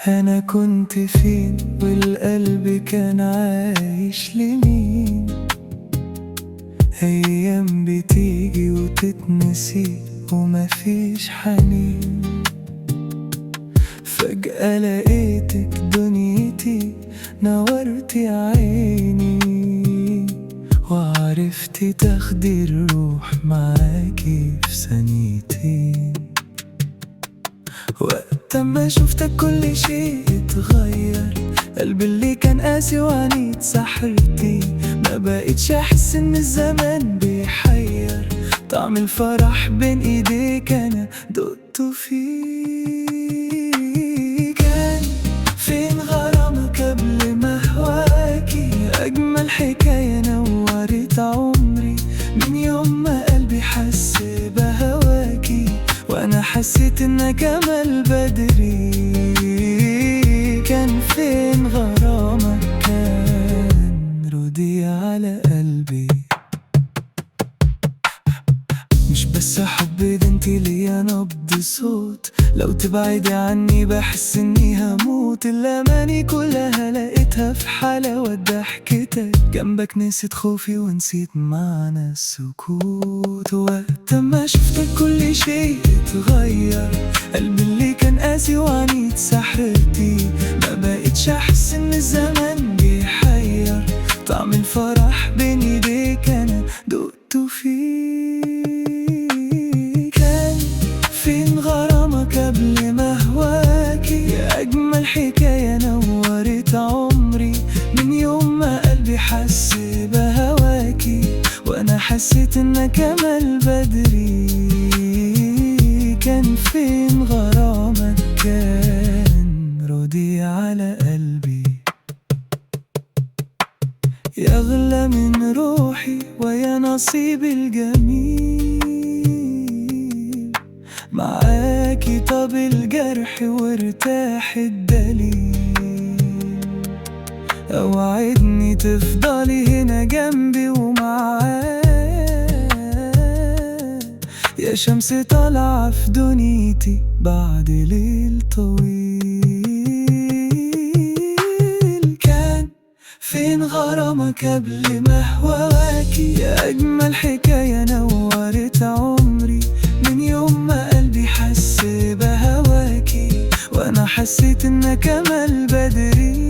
أنا كنت فين والقلب كان عايش لمين؟ أيام بتيجي وتتنسي ومفيش حنين. فجأة لقيتك دنيتي، نورتي عيني، وعرفتي تاخدي الروح معاكي في ثانيتين. وقت ما شفتك كل شيء اتغير، قلبي اللي كان قاسي وعنيد سحرتي. ما بقيتش احس ان الزمان بيحير، طعم الفرح بين ايديك انا دقته فيه. كان فين غرامك قبل ما هواكي؟ اجمل حكاية نورت عمري، من يوم ما قلبي حس بهواكي وانا حسيت انك امل بدري. كان فين غرامك؟ كان ردي على قلبي. مش بس حب ده انتي ليا نبض صوت، لو تبعدي عني بحس اني هموت. الاماني كلها لقيتها في حلاوة ضحكتك، جنبك نسيت خوفي ونسيت معنى السكوت. وقت ما شفتك كل شيء اتغير، قلبي اللي كان قاسي وعنيد سحرتي. ما بقيتش احس ان الزمان بيحير، طعم الفرح بين ايديك انا دقته فيه. كان فين غرامك قبل ما هواكي؟ يا اجمل حكاية نورت عمري، من يوم ما قلبي حس بهواكي وانا حسيت انك امل بدري. كان فين غرامك؟ كان ردي على قلبي. يا أغلى من روحي ويا نصيبي الجميل، معاكي طاب الجرح وارتاح الدليل. اوعدني تفضلي هنا جنبي ومعايا، يا شمس طالعة في دنيتي بعد ليل طويل. كان فين غرامك قبل ما هواكي؟ يا أجمل حكاية نورت عمري، من يوم ما قلبي حس بهواكي وانا حسيت انك امل بدري.